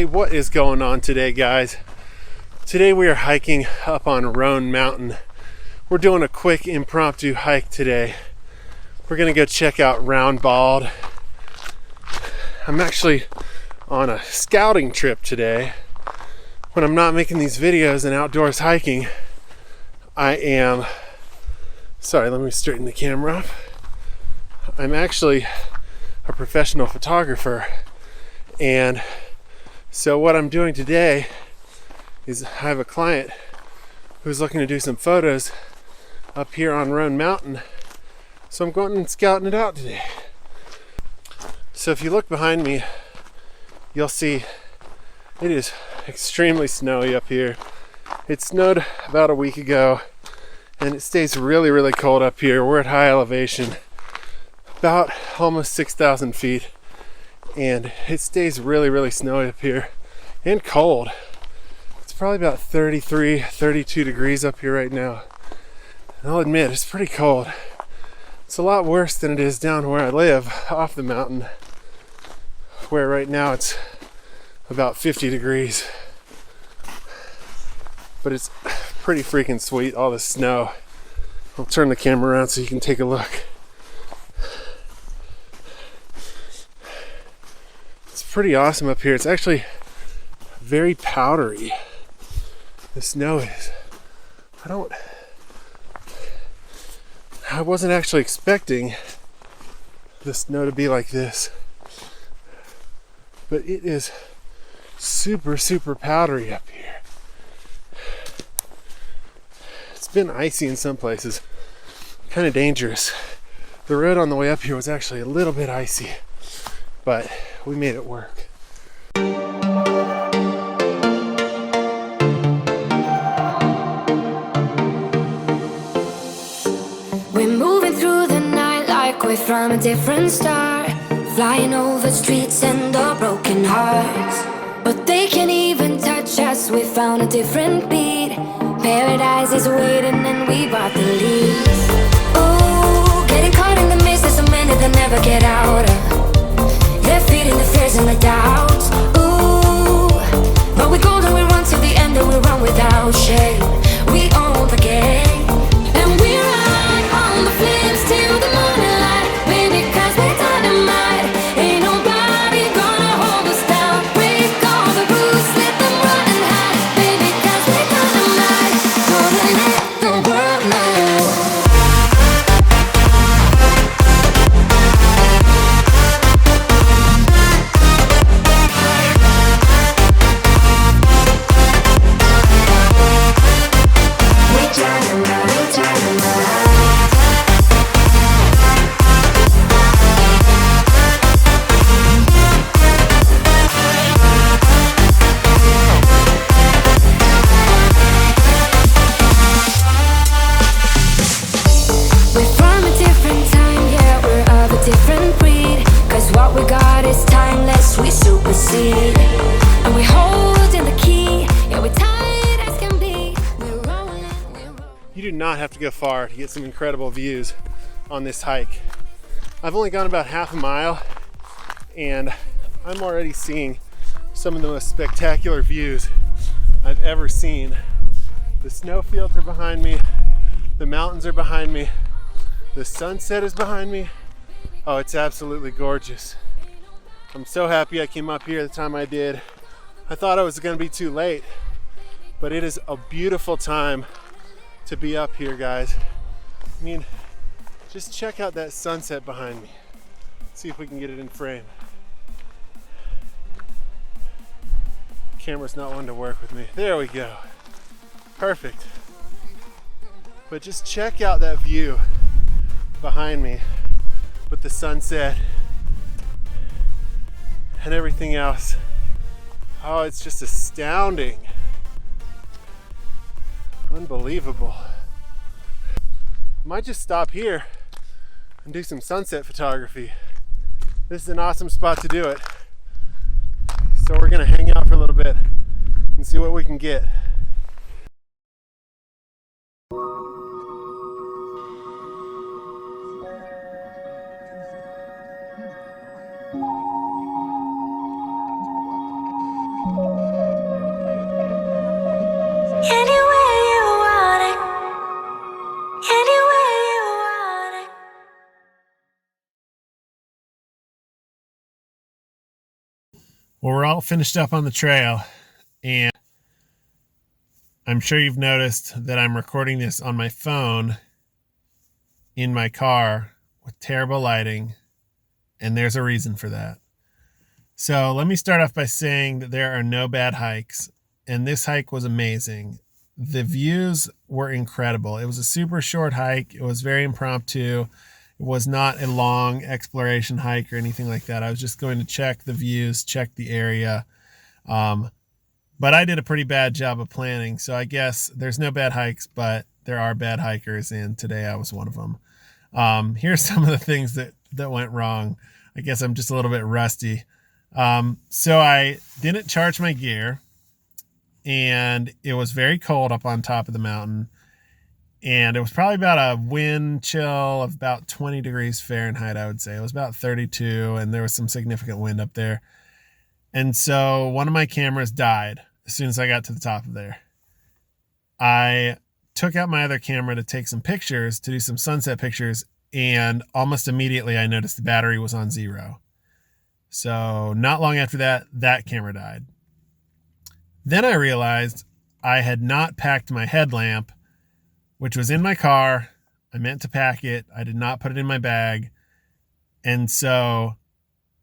Hey, what is going on today, guys? Today we are hiking up on Roan Mountain. We're doing a quick impromptu hike today. We're gonna go check out Round Bald. I'm actually on a scouting trip today. When I'm not making these videos and outdoors hiking, I am, sorry, let me straighten the camera up. I'm actually a professional photographer, and so what I'm doing today is I have a client who's looking to do some photos up here on Roan Mountain. So I'm going and scouting it out today. So if you look behind me, you'll see it is extremely snowy up here. It snowed about a week ago and it stays really cold up here. We're at high elevation, about almost 6,000 feet. And it stays really snowy up here and cold. It's probably about 33, 32 degrees up here right now. And I'll admit, it's pretty cold. It's a lot worse than it is down where I live, off the mountain, where right now it's about 50 degrees. But it's pretty freaking sweet, all the snow. I'll turn the camera around so you can take a look. Pretty awesome up here. It's actually very powdery. The snow is. I wasn't actually expecting the snow to be like this, but it is super powdery up here. It's been icy in some places, kind of dangerous. The road on the way up here was actually a little bit icy, but we made it work. We're moving through the night like we're from a different star, flying over streets and the broken hearts. But they can't even touch us, we found a different beat. Paradise is waiting and we bought the leaves. Ooh, getting caught in the mist, there's so many that never get out of. They're feeding the fears and the doubts. Ooh, but we go and we run to the end and we run without shame. We own the game, and we ride on the flames till the morning light. Baby, 'cause we're dynamite. Ain't nobody gonna hold us down. Break all the rules, let them run and hide. Baby, 'cause we're dynamite. Gonna let the world know. You do not have to go far to get some incredible views on this hike. I've only gone about half a mile and I'm already seeing some of the most spectacular views I've ever seen. The snowfields are behind me, the mountains are behind me, the sunset is behind me. Oh, it's absolutely gorgeous. I'm so happy I came up here the time I did. I thought I was gonna be too late, but it is a beautiful time to be up here, guys. I mean, just check out that sunset behind me. See if we can get it in frame. Camera's not wanting to work with me. There we go. Perfect. But just check out that view behind me with the sunset and everything else. Oh, it's just astounding. Unbelievable. Might just stop here and do some sunset photography. This is an awesome spot to do it. So we're gonna hang out for a little bit and see what we can get. Anywhere you want it. Anywhere you want it. Well, we're all finished up on the trail, and I'm sure you've noticed that I'm recording this on my phone in my car with terrible lighting, and there's a reason for that. So let me start off by saying that there are no bad hikes, and this hike was amazing. The views were incredible. It was a super short hike. It was very impromptu. It was not a long exploration hike or anything like that. I was just going to check the views, check the area. But I did a pretty bad job of planning. So I guess there's no bad hikes, but there are bad hikers. And today I was one of them. Here's some of the things that went wrong. I guess I'm just a little bit rusty. So I didn't charge my gear, and it was very cold up on top of the mountain. And it was probably about a wind chill of about 20 degrees Fahrenheit, I would say. It was about 32, and there was some significant wind up there. And so one of my cameras died as soon as I got to the top of there. I took out my other camera to take some pictures, to do some sunset pictures, and almost immediately I noticed the battery was on 0. So not long after that, that camera died. Then I realized I had not packed my headlamp, which was in my car. I meant to pack it. I did not put it in my bag. And so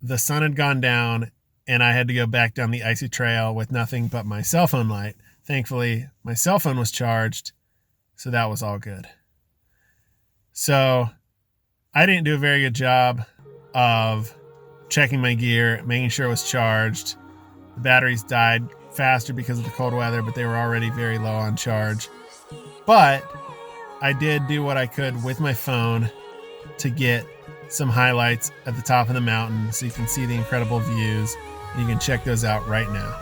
the sun had gone down, and I had to go back down the icy trail with nothing but my cell phone light. Thankfully, my cell phone was charged, so that was all good. So I didn't do a very good job of checking my gear, making sure it was charged. The batteries died faster because of the cold weather, but they were already very low on charge. But I did do what I could with my phone to get some highlights at the top of the mountain so you can see the incredible views. And you can check those out right now.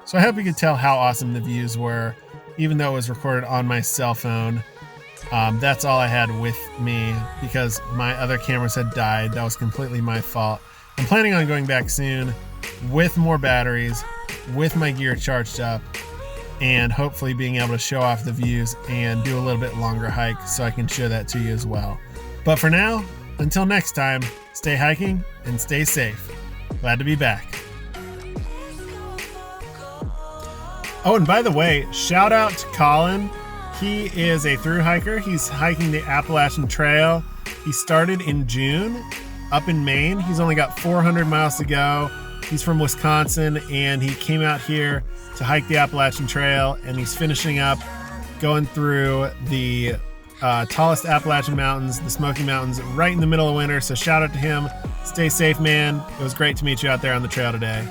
So I hope you could tell how awesome the views were, even though it was recorded on my cell phone. That's all I had with me because my other cameras had died. That was completely my fault. I'm planning on going back soon with more batteries, with my gear charged up, and hopefully being able to show off the views and do a little bit longer hike so I can show that to you as well. But for now, until next time, stay hiking and stay safe. Glad to be back. Oh, and by the way, shout out to Colin. He is a thru hiker. He's hiking the Appalachian Trail. He started in June up in Maine. He's only got 400 miles to go. He's from Wisconsin, and he came out here to hike the Appalachian Trail, and he's finishing up going through the tallest Appalachian Mountains, the Smoky Mountains, right in the middle of winter. So shout out to him. Stay safe, man. It was great to meet you out there on the trail today.